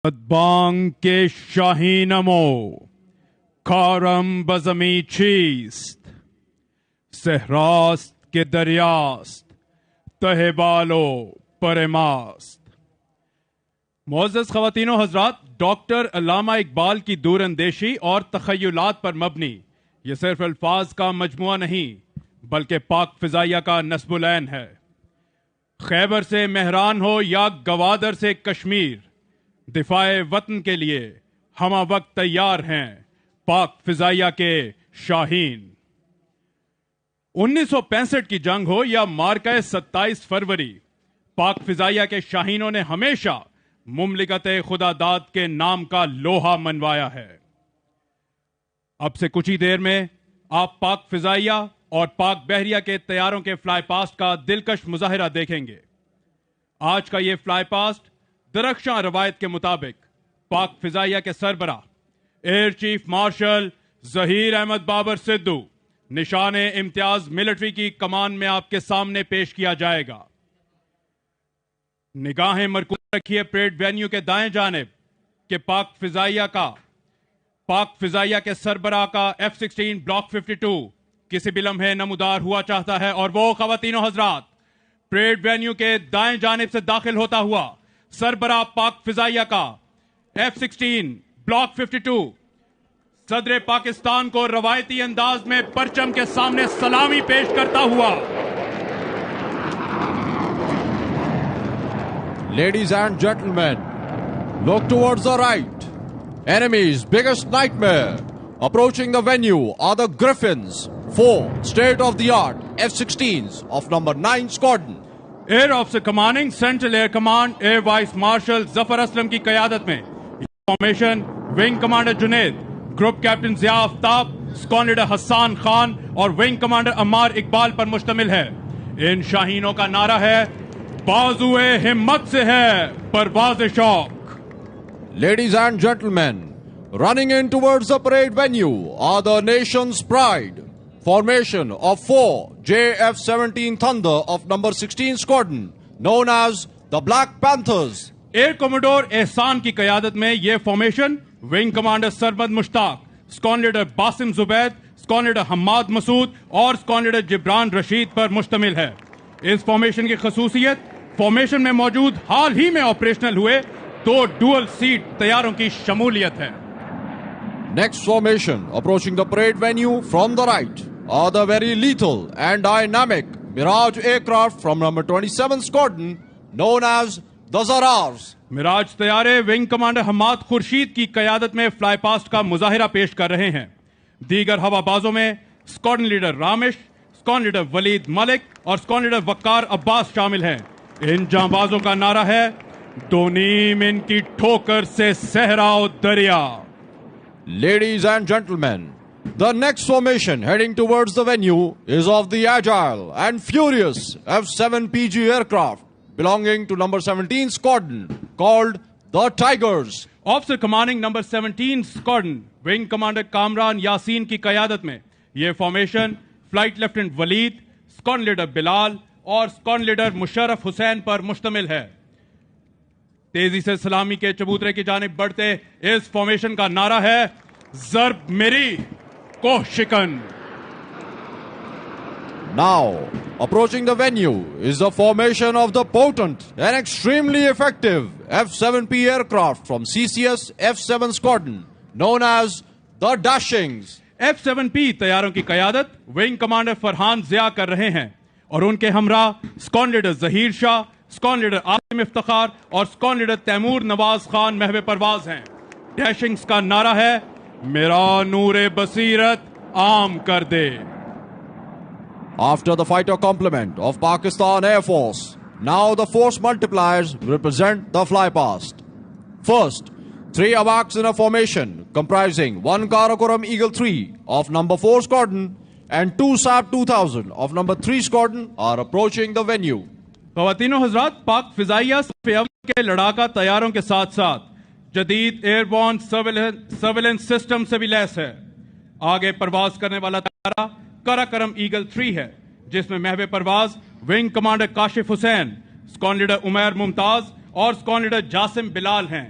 بانگ کے شاہینمو کارم بزمی چیست صحراست کے دریاست تہ بالو پرماست. معزز خواتین و حضرات، ڈاکٹر علامہ اقبال کی دور اندیشی اور تخیلات پر مبنی یہ صرف الفاظ کا مجموعہ نہیں بلکہ پاک فضائیہ کا نصب العین ہے. خیبر سے مہران ہو یا گوادر سے کشمیر، دفاع وطن کے لیے ہمہ وقت تیار ہیں پاک فضائیہ کے شاہین. 1965 کی جنگ ہو یا مارکہ 27 فروری، پاک فضائیہ کے شاہینوں نے ہمیشہ مملکت خدا داد کے نام کا لوہا منوایا ہے. اب سے کچھ ہی دیر میں آپ پاک فضائیہ اور پاک بحریہ کے طیاروں کے فلائی پاسٹ کا دلکش مظاہرہ دیکھیں گے. آج کا یہ فلائی پاسٹ درخشاں روایت کے مطابق پاک فضائیہ کے سربراہ air chief marshal Zaheer Ahmed Babar Sidhu Nishan Imtiaz military کی کمان میں آپ کے سامنے پیش کیا جائے گا. نگاہیں مرکوز رکھیے پریڈ وینیو کے دائیں جانب کہ پاک فضائیہ کے سربراہ کا F-16 بلاک 52 کسی بھی لمحے نمودار ہوا چاہتا ہے، اور وہ خواتین و حضرات پریڈ وینیو کے دائیں جانب سے داخل ہوتا ہوا سربراہ پاک فضائیہ کا F-16 بلاک 52 صدر پاکستان کو روایتی انداز میں پرچم کے سامنے سلامی پیش کرتا ہوا. Ladies and gentlemen, look towards the right. Enemy's biggest nightmare. Approaching the venue are the Griffins, 4 state-of-the-art F-16s of number 9 Squadron. Air officer commanding central air command air vice marshal Zafar Aslam کی قیادت میں formation wing commander Junaid, group captain Zia Aftab, squadron leader Hassan Khan اور wing commander Ammar Iqbal پر مشتمل ہے. ان شاہینوں کا نعرہ ہے بازوئے ہمت سے ہے پرواز شوق. Ladies and gentlemen, running in towards the parade venue are the nation's pride. Formation of 4 JF-17 Thunder of number 16 Squadron, known as the Black Panthers. Air commodore Ehsan کی قیادت میں یہ formation wing commander Sarmad Mushtaq, squadron leader Basim Zubaid, squadron leader Hammad Masood اور squadron leader Jibran Rashid پر مشتمل ہے. اس formation کی خصوصیت فارمیشن میں موجود حال ہی میں آپریشنل ہوئے 2 ڈوئل سیٹ طیاروں کی شمولیت ہے. Next formation approaching the parade venue from the right are the very lethal and dynamic Mirage aircraft from number 27 Squadron, known as the Zarars. مراج طیارے ونگ کمانڈر حماد خورشید کی قیادت میں فلائی پاسٹ کا مظاہرہ پیش کر رہے ہیں. دیگر ہوا بازوں میں اسکواڈرن لیڈر رامش، اسکواڈرن لیڈر ولید ملک اور اسکواڈرن لیڈر وقار عباس شامل ہیں. ان جانبازوں کا نعرہ ہے دو نیم ان کی ٹھوکر سے صحرا و دریا. Ladies and gentlemen, the next formation heading towards the venue is of the agile and furious F-7PG aircraft belonging to number 17 Squadron, called the Tigers. Officer commanding number 17 squadron wing commander Kamran Yasin کی قیادت میں یہ formation flight lieutenant ولید، squadron leader بلال اور squadron leader Musharraf حسین پر مشتمل ہے. تیزی سے سلامی کے چبوترے کی جانب بڑھتے اس فارمیشن کا نعرہ ہے ضرب میری کوہ شکن. Now, approaching the venue is the formation of the potent and extremely effective F-7P aircraft from CCS F-7 Squadron, known as the Dashings. F-7P طیاروں کی قیادت ونگ کمانڈر فرحان ضیاء کر رہے ہیں اور ان کے ہمراہ اسکواڈرن لیڈر ظہیر شاہ، اسکواڈرن لیڈر عاصم افتخار اور squadron leader Timur Nawaz Khan محو پرواز ہیں. ڈیشنگز کا نعرہ ہے میرا نور بصیرت عام کر دے. After the fighter complement of Pakistan Air Force, now the force multipliers represent the fly past. First, 3 AWACS in a formation comprising 1 Karakoram Eagle 3 of number 4 Squadron and 2 SAP 2000 of number 3 Squadron are approaching the venue. خواتین و حضرات، پاک فضائیہ کے لڑاکا طیاروں کے ساتھ ساتھ جدید ایئر بورن سرویلنس سسٹم سے بھی لیس ہے. آگے پرواز کرنے والا طیارہ کراکرم ایگل 3 ہے، جس میں محو پرواز ونگ کمانڈر کاشف حسین، اسکواڈرن لیڈر عمیر ممتاز اور اسکواڈرن لیڈر جاسم بلال ہیں.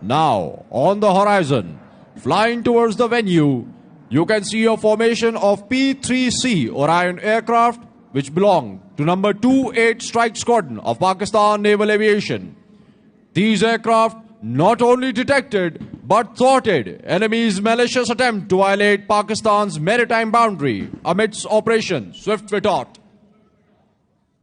Now, on the horizon, flying towards the venue, you can see a formation of P-3C Orion aircraft which belong to number 28 Strike Squadron of Pakistan Naval Aviation. These aircraft not only detected but thwarted enemy's malicious attempt to violate Pakistan's maritime boundary amidst Operation Swift Retort.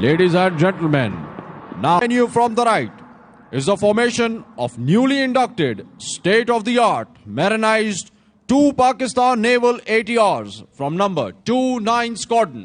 Ladies and gentlemen, now venue from the right is the formation of newly inducted state-of-the-art Marinized 2 Pakistan Naval ATRs from number 29 Squadron.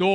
2